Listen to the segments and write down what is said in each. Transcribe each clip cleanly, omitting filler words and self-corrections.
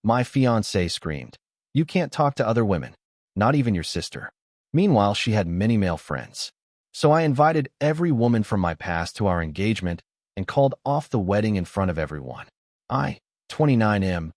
My fiancée screamed. You can't talk to other women, not even your sister. Meanwhile, she had many male friends. So I invited every woman from my past to our engagement and called off the wedding in front of everyone. I, 29M,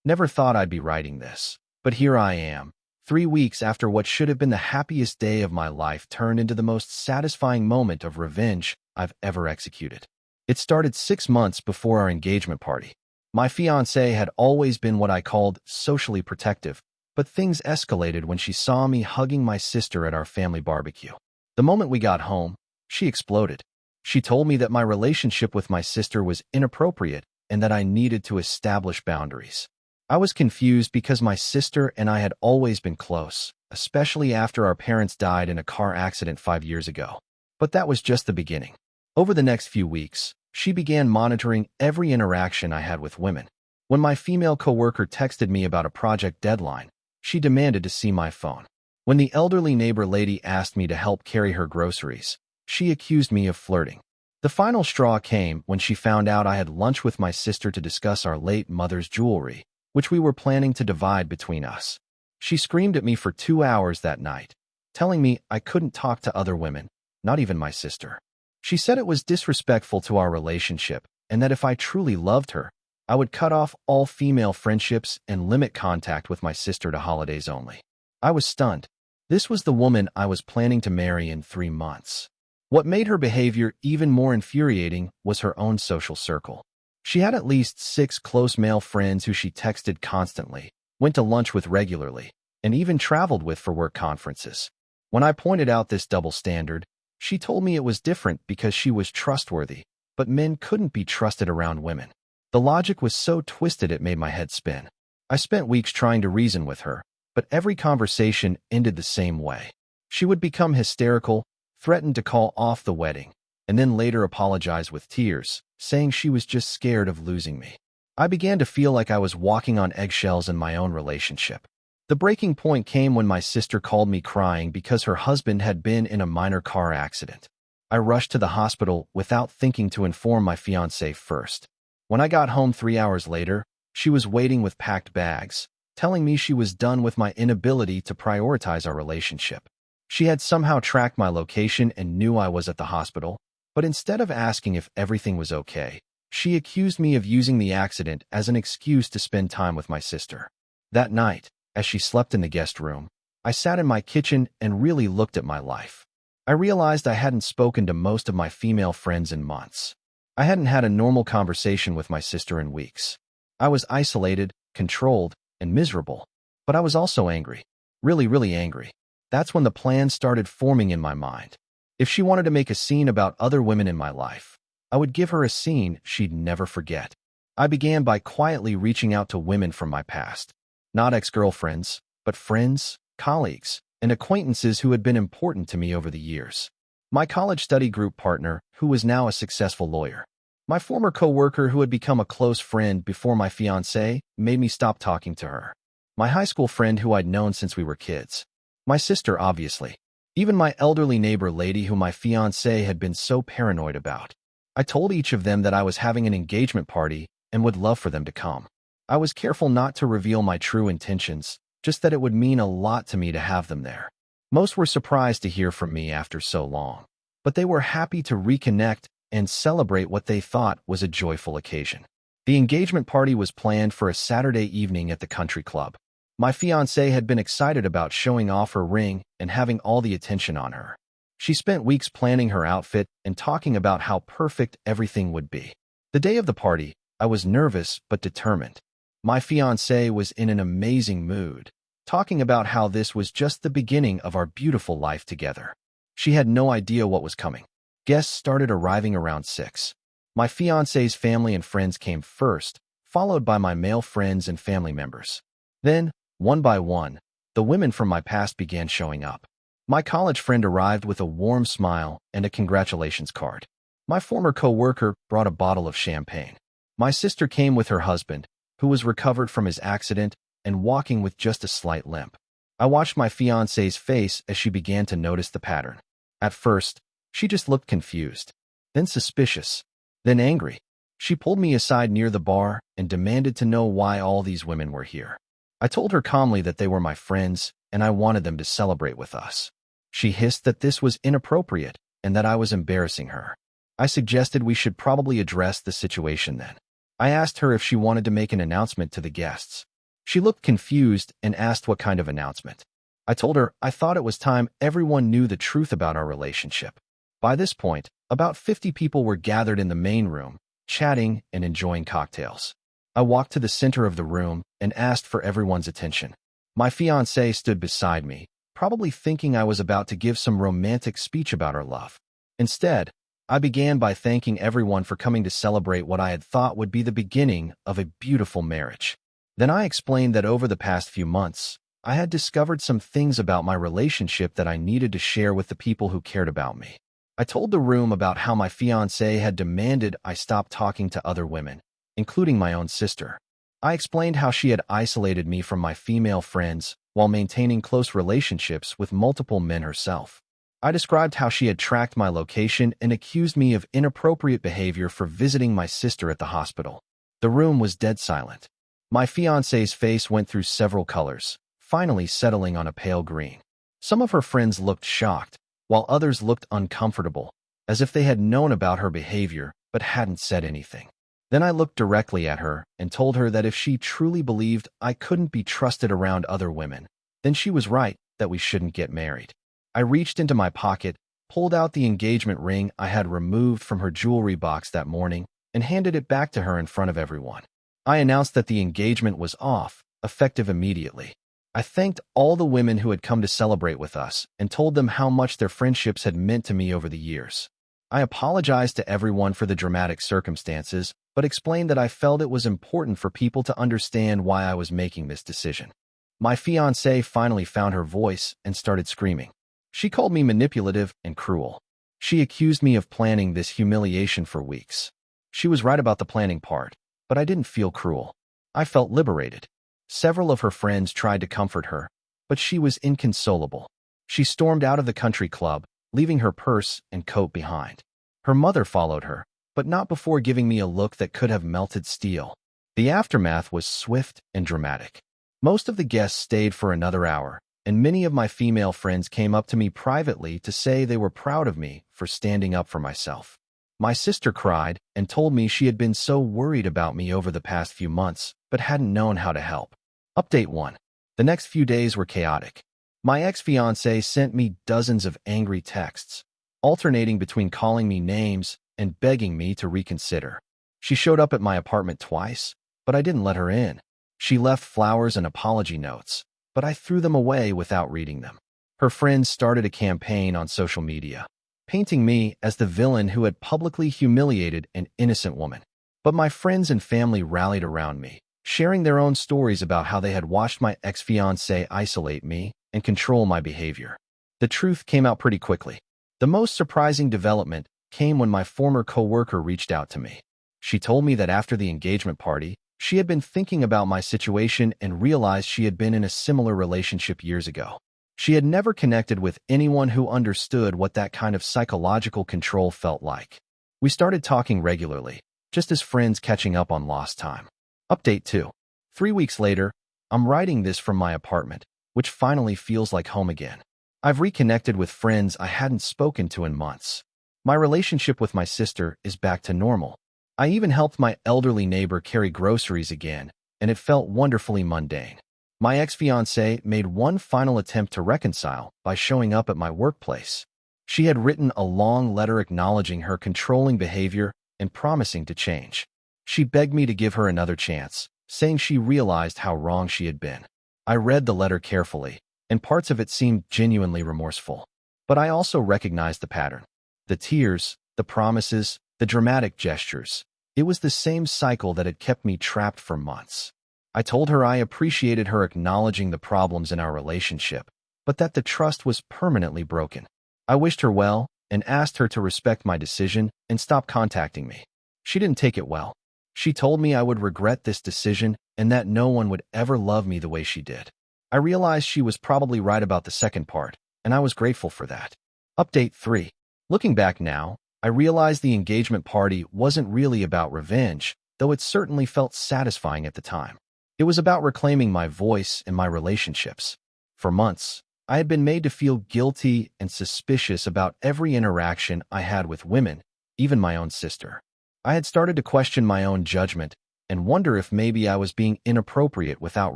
never thought I'd be writing this. But here I am, 3 weeks after what should have been the happiest day of my life turned into the most satisfying moment of revenge I've ever executed. It started 6 months before our engagement party. My fiancée had always been what I called socially protective, but things escalated when she saw me hugging my sister at our family barbecue. The moment we got home, she exploded. She told me that my relationship with my sister was inappropriate and that I needed to establish boundaries. I was confused because my sister and I had always been close, especially after our parents died in a car accident 5 years ago. But that was just the beginning. Over the next few weeks, she began monitoring every interaction I had with women. When my female coworker texted me about a project deadline, she demanded to see my phone. When the elderly neighbor lady asked me to help carry her groceries, she accused me of flirting. The final straw came when she found out I had lunch with my sister to discuss our late mother's jewelry, which we were planning to divide between us. She screamed at me for 2 hours that night, telling me I couldn't talk to other women, not even my sister. She said it was disrespectful to our relationship and that if I truly loved her, I would cut off all female friendships and limit contact with my sister to holidays only. I was stunned. This was the woman I was planning to marry in 3 months. What made her behavior even more infuriating was her own social circle. She had at least 6 close male friends who she texted constantly, went to lunch with regularly, and even traveled with for work conferences. When I pointed out this double standard, she told me it was different because she was trustworthy, but men couldn't be trusted around women. The logic was so twisted it made my head spin. I spent weeks trying to reason with her, but every conversation ended the same way. She would become hysterical, threaten to call off the wedding, and then later apologize with tears, saying she was just scared of losing me. I began to feel like I was walking on eggshells in my own relationship. The breaking point came when my sister called me crying because her husband had been in a minor car accident. I rushed to the hospital without thinking to inform my fiancé first. When I got home 3 hours later, she was waiting with packed bags, telling me she was done with my inability to prioritize our relationship. She had somehow tracked my location and knew I was at the hospital, but instead of asking if everything was okay, she accused me of using the accident as an excuse to spend time with my sister. That night, as she slept in the guest room, I sat in my kitchen and really looked at my life. I realized I hadn't spoken to most of my female friends in months. I hadn't had a normal conversation with my sister in weeks. I was isolated, controlled, and miserable, but I was also angry. Really, really angry. That's when the plan started forming in my mind. If she wanted to make a scene about other women in my life, I would give her a scene she'd never forget. I began by quietly reaching out to women from my past. Not ex-girlfriends, but friends, colleagues, and acquaintances who had been important to me over the years. My college study group partner, who was now a successful lawyer. My former coworker who had become a close friend before my fiancé made me stop talking to her. My high school friend who I'd known since we were kids. My sister, obviously. Even my elderly neighbor lady who my fiancé had been so paranoid about. I told each of them that I was having an engagement party and would love for them to come. I was careful not to reveal my true intentions, just that it would mean a lot to me to have them there. Most were surprised to hear from me after so long, but they were happy to reconnect and celebrate what they thought was a joyful occasion. The engagement party was planned for a Saturday evening at the country club. My fiancée had been excited about showing off her ring and having all the attention on her. She spent weeks planning her outfit and talking about how perfect everything would be. The day of the party, I was nervous but determined. My fiancé was in an amazing mood, talking about how this was just the beginning of our beautiful life together. She had no idea what was coming. Guests started arriving around 6. My fiancé's family and friends came first, followed by my male friends and family members. Then, one by one, the women from my past began showing up. My college friend arrived with a warm smile and a congratulations card. My former coworker brought a bottle of champagne. My sister came with her husband, who was recovered from his accident and walking with just a slight limp. I watched my fiancé's face as she began to notice the pattern. At first, she just looked confused, then suspicious, then angry. She pulled me aside near the bar and demanded to know why all these women were here. I told her calmly that they were my friends and I wanted them to celebrate with us. She hissed that this was inappropriate and that I was embarrassing her. I suggested we should probably address the situation then. I asked her if she wanted to make an announcement to the guests. She looked confused and asked what kind of announcement. I told her I thought it was time everyone knew the truth about our relationship. By this point, about 50 people were gathered in the main room, chatting and enjoying cocktails. I walked to the center of the room and asked for everyone's attention. My fiancée stood beside me, probably thinking I was about to give some romantic speech about our love. Instead, I began by thanking everyone for coming to celebrate what I had thought would be the beginning of a beautiful marriage. Then I explained that over the past few months, I had discovered some things about my relationship that I needed to share with the people who cared about me. I told the room about how my fiancé had demanded I stop talking to other women, including my own sister. I explained how she had isolated me from my female friends while maintaining close relationships with multiple men herself. I described how she had tracked my location and accused me of inappropriate behavior for visiting my sister at the hospital. The room was dead silent. My fiancé's face went through several colors, finally settling on a pale green. Some of her friends looked shocked, while others looked uncomfortable, as if they had known about her behavior but hadn't said anything. Then I looked directly at her and told her that if she truly believed I couldn't be trusted around other women, then she was right that we shouldn't get married. I reached into my pocket, pulled out the engagement ring I had removed from her jewelry box that morning, and handed it back to her in front of everyone. I announced that the engagement was off, effective immediately. I thanked all the women who had come to celebrate with us and told them how much their friendships had meant to me over the years. I apologized to everyone for the dramatic circumstances, but explained that I felt it was important for people to understand why I was making this decision. My fiancée finally found her voice and started screaming. She called me manipulative and cruel. She accused me of planning this humiliation for weeks. She was right about the planning part, but I didn't feel cruel. I felt liberated. Several of her friends tried to comfort her, but she was inconsolable. She stormed out of the country club, leaving her purse and coat behind. Her mother followed her, but not before giving me a look that could have melted steel. The aftermath was swift and dramatic. Most of the guests stayed for another hour, and many of my female friends came up to me privately to say they were proud of me for standing up for myself. My sister cried and told me she had been so worried about me over the past few months, but hadn't known how to help. Update 1. The next few days were chaotic. My ex-fiancée sent me dozens of angry texts, alternating between calling me names and begging me to reconsider. She showed up at my apartment twice, but I didn't let her in. She left flowers and apology notes, but I threw them away without reading them. Her friends started a campaign on social media, painting me as the villain who had publicly humiliated an innocent woman. But my friends and family rallied around me, sharing their own stories about how they had watched my ex-fiancée isolate me and control my behavior. The truth came out pretty quickly. The most surprising development came when my former coworker reached out to me. She told me that after the engagement party, she had been thinking about my situation and realized she had been in a similar relationship years ago. She had never connected with anyone who understood what that kind of psychological control felt like. We started talking regularly, just as friends catching up on lost time. Update 2. 3 weeks later, I'm writing this from my apartment, which finally feels like home again. I've reconnected with friends I hadn't spoken to in months. My relationship with my sister is back to normal. I even helped my elderly neighbor carry groceries again, and it felt wonderfully mundane. My ex-fiancée made one final attempt to reconcile by showing up at my workplace. She had written a long letter acknowledging her controlling behavior and promising to change. She begged me to give her another chance, saying she realized how wrong she had been. I read the letter carefully, and parts of it seemed genuinely remorseful. But I also recognized the pattern. The tears, the promises, the dramatic gestures. It was the same cycle that had kept me trapped for months. I told her I appreciated her acknowledging the problems in our relationship, but that the trust was permanently broken. I wished her well and asked her to respect my decision and stop contacting me. She didn't take it well. She told me I would regret this decision and that no one would ever love me the way she did. I realized she was probably right about the second part, and I was grateful for that. Update 3. Looking back now, I realized the engagement party wasn't really about revenge, though it certainly felt satisfying at the time. It was about reclaiming my voice in my relationships. For months, I had been made to feel guilty and suspicious about every interaction I had with women, even my own sister. I had started to question my own judgment and wonder if maybe I was being inappropriate without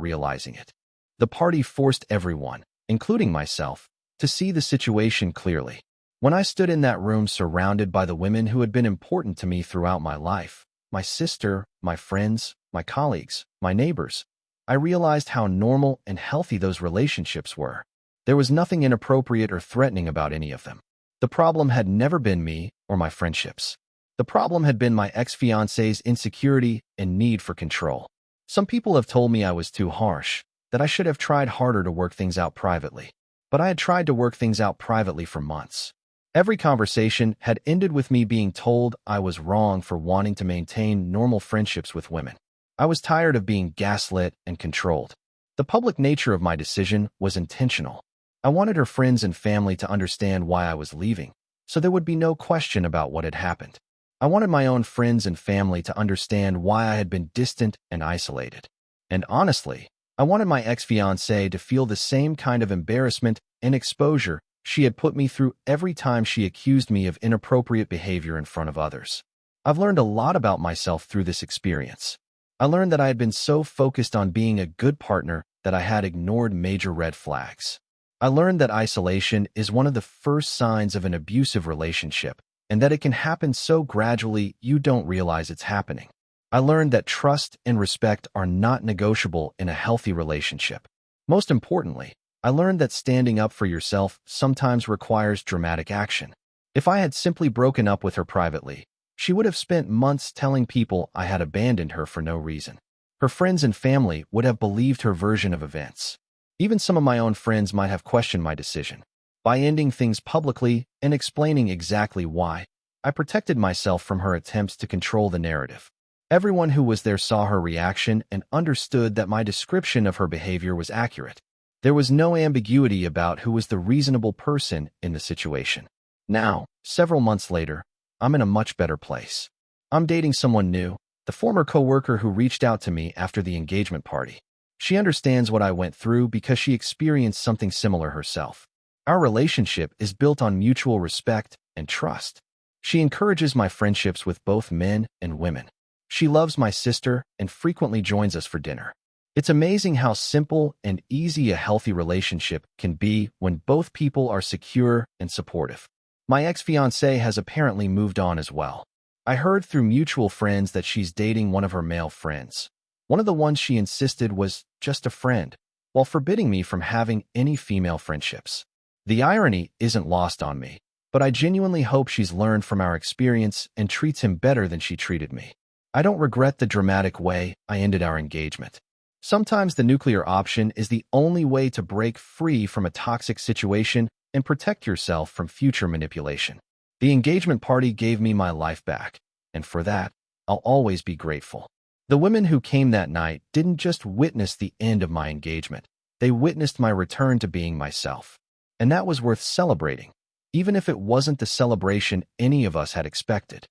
realizing it. The party forced everyone, including myself, to see the situation clearly. When I stood in that room surrounded by the women who had been important to me throughout my life, my sister, my friends, my colleagues, my neighbors, I realized how normal and healthy those relationships were. There was nothing inappropriate or threatening about any of them. The problem had never been me or my friendships. The problem had been my ex-fiancée's insecurity and need for control. Some people have told me I was too harsh, that I should have tried harder to work things out privately. But I had tried to work things out privately for months. Every conversation had ended with me being told I was wrong for wanting to maintain normal friendships with women. I was tired of being gaslit and controlled. The public nature of my decision was intentional. I wanted her friends and family to understand why I was leaving, so there would be no question about what had happened. I wanted my own friends and family to understand why I had been distant and isolated. And honestly, I wanted my ex-fiancée to feel the same kind of embarrassment and exposure she had put me through every time she accused me of inappropriate behavior in front of others. I've learned a lot about myself through this experience. I learned that I had been so focused on being a good partner that I had ignored major red flags. I learned that isolation is one of the first signs of an abusive relationship, and that it can happen so gradually you don't realize it's happening. I learned that trust and respect are not negotiable in a healthy relationship. Most importantly, I learned that standing up for yourself sometimes requires dramatic action. If I had simply broken up with her privately, she would have spent months telling people I had abandoned her for no reason. Her friends and family would have believed her version of events. Even some of my own friends might have questioned my decision. By ending things publicly and explaining exactly why, I protected myself from her attempts to control the narrative. Everyone who was there saw her reaction and understood that my description of her behavior was accurate. There was no ambiguity about who was the reasonable person in the situation. Now, several months later, I'm in a much better place. I'm dating someone new, the former coworker who reached out to me after the engagement party. She understands what I went through because she experienced something similar herself. Our relationship is built on mutual respect and trust. She encourages my friendships with both men and women. She loves my sister and frequently joins us for dinner. It's amazing how simple and easy a healthy relationship can be when both people are secure and supportive. My ex-fiancée has apparently moved on as well. I heard through mutual friends that she's dating one of her male friends. One of the ones she insisted was just a friend, while forbidding me from having any female friendships. The irony isn't lost on me, but I genuinely hope she's learned from our experience and treats him better than she treated me. I don't regret the dramatic way I ended our engagement. Sometimes the nuclear option is the only way to break free from a toxic situation and protect yourself from future manipulation. The engagement party gave me my life back, and for that, I'll always be grateful. The women who came that night didn't just witness the end of my engagement, they witnessed my return to being myself. And that was worth celebrating, even if it wasn't the celebration any of us had expected.